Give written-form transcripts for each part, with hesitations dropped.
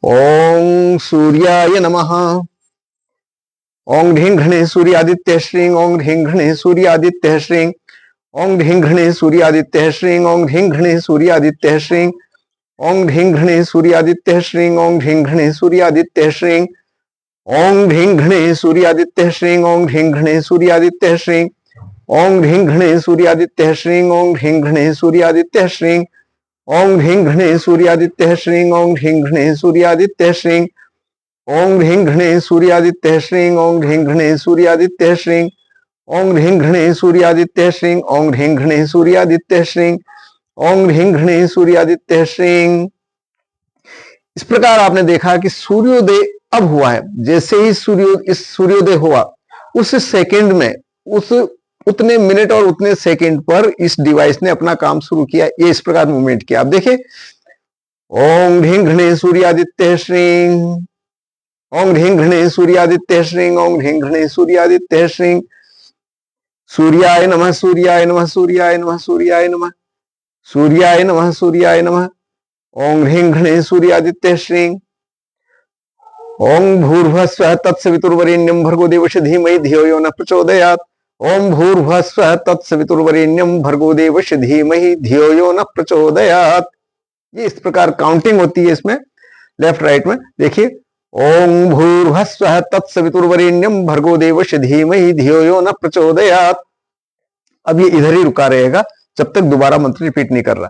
ओं सूर्याय नमः। ओं ह्रीं घृणे सूर्यादित्य श्रीं। ओं ह्रीं घृणे सूर्यादित्य श्रीं। ओं ह्रीं घृणे सूर्यादित्य श्रीं। ओं ह्रीं घृणे सूर्यादित्य श्रीं। ओं ह्रीं घृणे सूर्यादित्य श्रीं। ओं ह्रीं घृणे सूर्यादित्य श्रीं। ओं ह्रीं घृणे सूर्यादित्य श्रीं। ओं ह्रीं घृणे सूर्यादित्य श्रीं। ओं ह्रीं घृणे सूर्यादित्य श्रीं। ओं ह्रीं घृणे सूर्यादित्य श्रीं। ओं ह्रीं घृणे सूर्यादित्य श्रीं। ओं ह्रीं घृणे सूर्यादित्य श्रीं। ओं ह्रीं घृणे सूर्यादित्य श्रीं। ओं ह्रीं घृणे सूर्यादित्य श्रीं। ओं ह्रीं घृणे सूर्यादित्य श्रीं। ओं ह्रीं घृणे सूर्यादित्य श्रीं। ओं ह्रीं घृणे सूर्यादित्य श्रीं। इस प्रकार आपने देखा कि सूर्योदय अब हुआ है। जैसे ही सूर्योदय हुआ उस सेकंड में, उस उतने मिनट और उतने सेकंड पर इस डिवाइस ने अपना काम शुरू किया। ये इस प्रकार मूवमेंट किया। आप देखिए, ओं ह्रीं घृणे सूर्यादित्य श्रीं। ओं ह्रीं घृणे सूर्यादित्य श्रीं। ओं ह्रीं घृणे सूर्यादित्य श्रीं। सूर्याय नमः, सूर्याय नमः, सूर्याय नमः, सूर्याय नमः, सूर्याय नमः, सूर्याय नमः। ओं ह्रीं घृणे सूर्यादित्य श्रीं। ओं भूर्भुवः स्वः तत्सवितुर्वरेण्यं भर्गो देवस्य धीमहि धियो यो नः प्रचोदयात्। ओं भूर्भुवः स्वः तत्सवितुर्वरेण्यं भर्गो देवस्य धीमहि धियो यो नः प्रचोदयात्। ये इस प्रकार काउंटिंग होती है इसमें, लेफ्ट राइट में। देखिए, ओं भूर्भुवः स्वः तत्सवितुर्वरेण्यं भर्गो देवस्य धीमहि धियो यो नः प्रचोदयात्। अब ये इधर ही रुका रहेगा जब तक दोबारा मंत्र रिपीट नहीं कर रहा।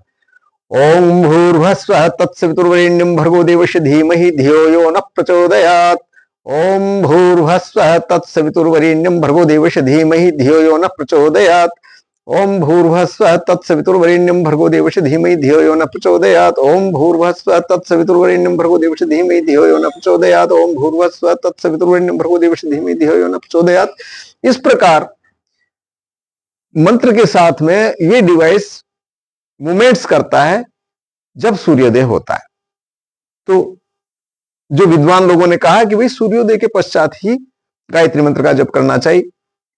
ओं भूर्भुवः स्वः तत्सवितुर्वरेण्यं भर्गो देवस्य धीमहि धियो यो नः प्रचोदयात्। ओं भूर्भुवः स्वः तत्सवितुर्वरेण्यं भर्गो देवस्य धीमहि धियो यो नः प्रचोदयात्। ओं भूर्भुवः स्वः तत्सवितुर्वरेण्यं भर्गो देवस्य धीमहि धियो यो नः प्रचोदयात्। ओं भूर्भुवः स्वः तत्सवितुर्वरेण्यं भर्गो देवस्य धीमहि धियो यो नः प्रचोदयात्। ओं भूर्भुवः स्वः तत्सवितुर्वरेण्यं भर्गो देवस्य धीमहि धियो यो नः प्रचोदयात्। इस प्रकार मंत्र के साथ में ये डिवाइस मूवमेंट्स करता है जब सूर्योदय होता है। तो जो विद्वान लोगों ने कहा कि भाई सूर्योदय के पश्चात ही गायत्री मंत्र का जप करना चाहिए,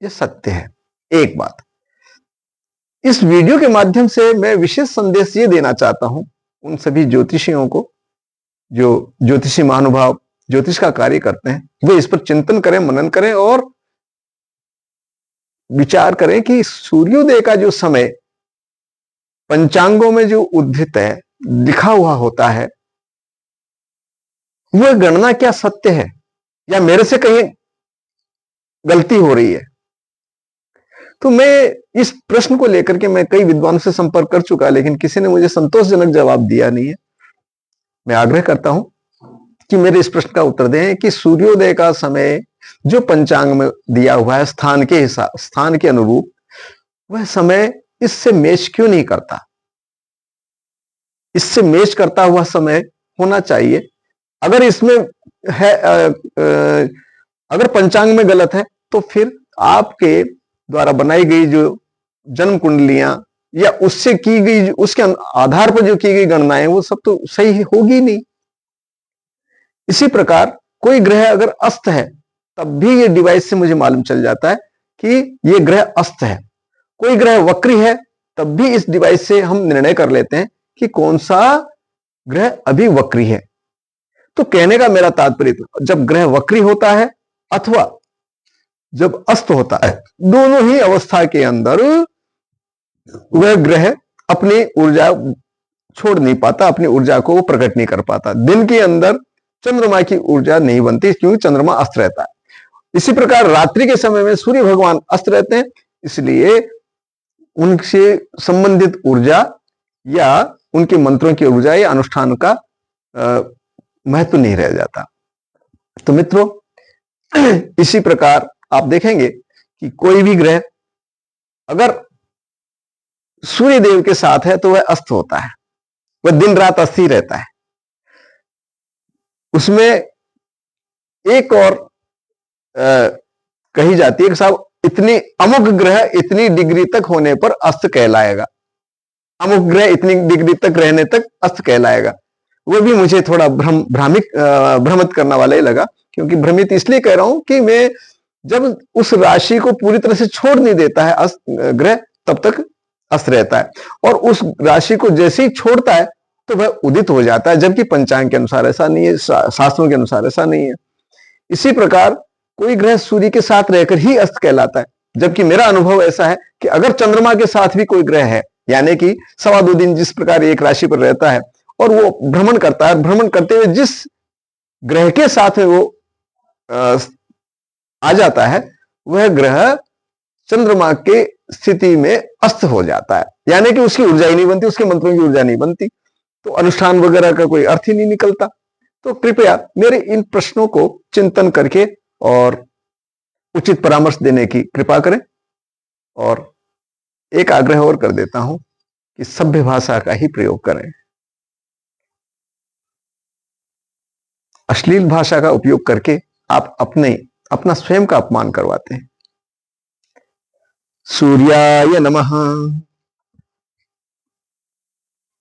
यह सत्य है। एक बात, इस वीडियो के माध्यम से मैं विशेष संदेश ये देना चाहता हूं उन सभी ज्योतिषियों को जो ज्योतिषी महानुभाव ज्योतिष का कार्य करते हैं, वे इस पर चिंतन करें, मनन करें और विचार करें कि सूर्योदय का जो समय पंचांगों में जो उद्धृत है, लिखा हुआ होता है, वह गणना क्या सत्य है या मेरे से कहीं गलती हो रही है। तो मैं इस प्रश्न को लेकर के मैं कई विद्वानों से संपर्क कर चुका, लेकिन किसी ने मुझे संतोषजनक जवाब दिया नहीं है। मैं आग्रह करता हूं कि मेरे इस प्रश्न का उत्तर दें कि सूर्योदय का समय जो पंचांग में दिया हुआ है स्थान के हिसाब, स्थान के अनुरूप, वह समय इससे मैच क्यों नहीं करता। इससे मैच करता हुआ समय होना चाहिए। अगर इसमें है अगर पंचांग में गलत है तो फिर आपके द्वारा बनाई गई जो जन्म कुंडलियां या उससे की गई, उसके आधार पर जो की गई गणनाएं, वो सब तो सही होगी नहीं। इसी प्रकार कोई ग्रह अगर अस्त है तब भी ये डिवाइस से मुझे मालूम चल जाता है कि ये ग्रह अस्त है। कोई ग्रह वक्री है तब भी इस डिवाइस से हम निर्णय कर लेते हैं कि कौन सा ग्रह अभी वक्री है। तो कहने का मेरा तात्पर्य, जब ग्रह वक्री होता है अथवा जब अस्त होता है, दोनों ही अवस्था के अंदर वह ग्रह अपनी ऊर्जा छोड़ नहीं पाता, अपनी ऊर्जा को प्रकट नहीं कर पाता। दिन के अंदर चंद्रमा की ऊर्जा नहीं बनती क्योंकि चंद्रमा अस्त रहता है। इसी प्रकार रात्रि के समय में सूर्य भगवान अस्त रहते हैं, इसलिए उनसे संबंधित ऊर्जा या उनके मंत्रों की ऊर्जा या अनुष्ठान का महत्व नहीं रह जाता। तो मित्रों, इसी प्रकार आप देखेंगे कि कोई भी ग्रह अगर सूर्य देव के साथ है तो वह अस्त होता है, वह दिन रात अस्त ही रहता है। उसमें एक और कही जाती है कि साहब इतनी अमुक ग्रह इतनी डिग्री तक होने पर अस्त कहलाएगा, अमुक ग्रह इतनी डिग्री तक रहने तक अस्त कहलाएगा। वो भी मुझे थोड़ा भ्रमित करने वाला ही लगा, क्योंकि भ्रमित इसलिए कह रहा हूं कि मैं जब उस राशि को पूरी तरह से छोड़ नहीं देता है अस्त ग्रह, तब तक अस्त रहता है, और उस राशि को जैसे ही छोड़ता है तो वह उदित हो जाता है, जबकि पंचांग के अनुसार ऐसा नहीं है, शास्त्रों के अनुसार ऐसा नहीं है। इसी प्रकार कोई ग्रह सूर्य के साथ रहकर ही अस्त कहलाता है, जबकि मेरा अनुभव ऐसा है कि अगर चंद्रमा के साथ भी कोई ग्रह है, यानी कि 2.25 दिन जिस प्रकार एक राशि पर रहता है और वो भ्रमण करता है, भ्रमण करते हुए जिस ग्रह के साथ वो आ जाता है, वह ग्रह चंद्रमा के स्थिति में अस्त हो जाता है, यानी कि उसकी ऊर्जा ही नहीं बनती, उसके मंत्रों की ऊर्जा नहीं बनती, तो अनुष्ठान वगैरह का कोई अर्थ ही नहीं निकलता। तो कृपया मेरे इन प्रश्नों को चिंतन करके और उचित परामर्श देने की कृपा करें। और एक आग्रह और कर देता हूं कि सभ्य भाषा का ही प्रयोग करें। अश्लील भाषा का उपयोग करके आप अपना स्वयं का अपमान करवाते हैं। सूर्याय नमः।